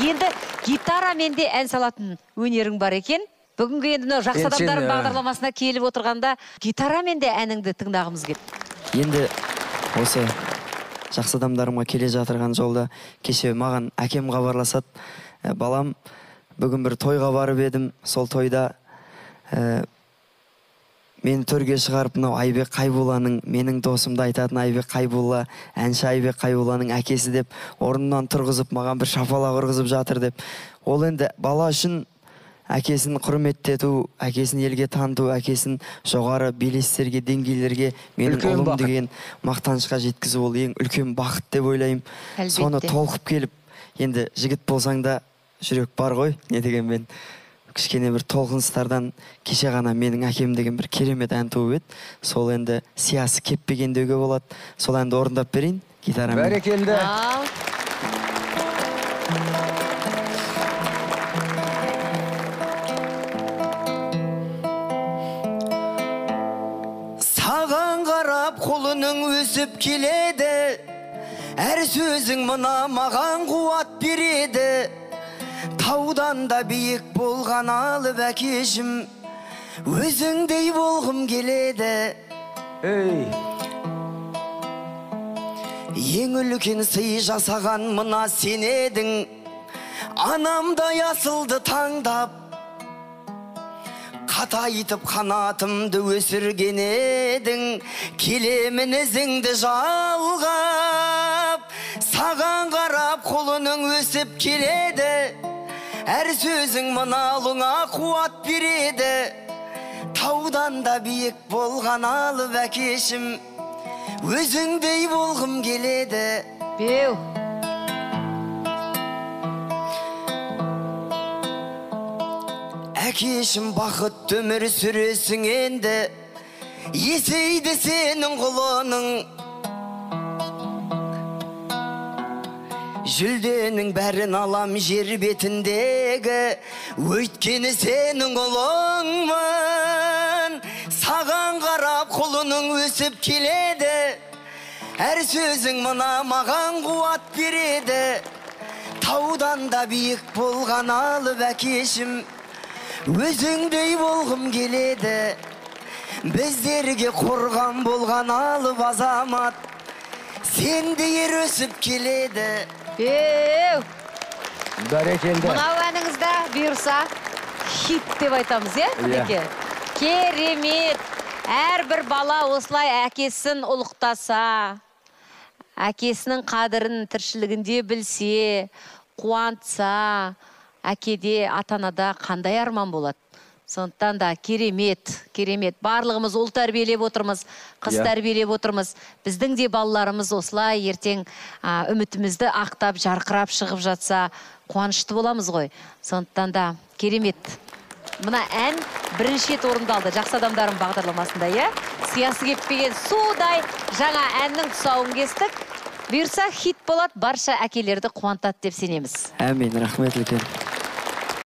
Енді гитарамен де ән салатын өнерің бар екен. Бүгінгі енді жақсы адамдардың бағдарламасына келіп отырғанда гитарамен де әніңді тыңдағымыз келді. Енді осы жақсы адамдарыма келе жатырған жолда кеше маған әкем хабарласады. Балам, бүгін бір тойға барып едім. Сол тойда мені төрге шығарып, мынау Айбек Қайболланың, менің досымды айтатын Айбек Қайболла, әнші Айбек Қайболланың әкесі деп, орнынан тұрғызып, маған бір шапалақ ұрғызып жатыр деп. Ол енді бала үшін әкесін құрметтету, әкесін елге таныту, әкесін жоғары белестерге, деңгейлерге, менің ұлым деген мақтанышқа жеткізу, ол ең үлкен бақыт деп ойлаймын. Соны толқып келіп, енді жігіт болсаң да жүрек бар ғой, не деген мен кішкене бір толқыныстардан кеше ғана менің әкем деген бір керемет ән туып еді. Сол енді сиясы кеппеген деуге болады. Сол әнді орындап берейін гитарамен. Бәрекелді. Саған қарап қолының өсіп келеді, әр сөзің мына маған қуат береді. Таудан да биік болған алып әкешім, өзіңдей болғым келеді. Ең үлкен сый жасаған мына сен едің, анамдай асылды таңдап, қатайтып қанатымды өсірген едің, келемін ізіңді жалғап. Саған қарап қолының өсіп келеді, әр сөзің мына ұлыңа қуат береді. Таудан да биік болған алып әкешім, өзіңдей болғым келеді. Беу. Әкешім бақыт өмір сүресің енді, есейді сенің құлының. Жүлденің бәрін алам жер бетіндегі, өйткені сенің ұлыңмын. Саған қарап құлының өсіп келеді, әр сөзің мына маған қуат береді. Таудан да биік болған алып әкешім, өзіңдей болғым келеді. Біздерге қорған болған алып азамат, сендей өсіп келеді. Беу! Бәрекелді. Мынау әніңізді бұйырса хит деп айтамыз, е? Керемет! Әрбір бала осылай әкесін ұлықтаса, әкесінің қадірін тіршілігінде білсе, қуантса, әкеде, ата-анада қандай арман болады? Сондықтан да керемет. Барлығымыз ұл тәрбиелеп отырмыз, қыз тәрбиелеп отырмыз. Біздің де балаларымыз осылай ертең үмітімізді ақтап, жарқырап шығып жатса, қуанышты боламыз ғой. Сондықтан да керемет. Мына ән бірінші рет орындалды жақсы адамдардың бағдарламасында, сиясы кеппеген судай жаңа әннің тұсауын кестік. Бұйырса хит болады, барша әкелерді қуантады деп сенеміз. Әмин, рахмет үлкен.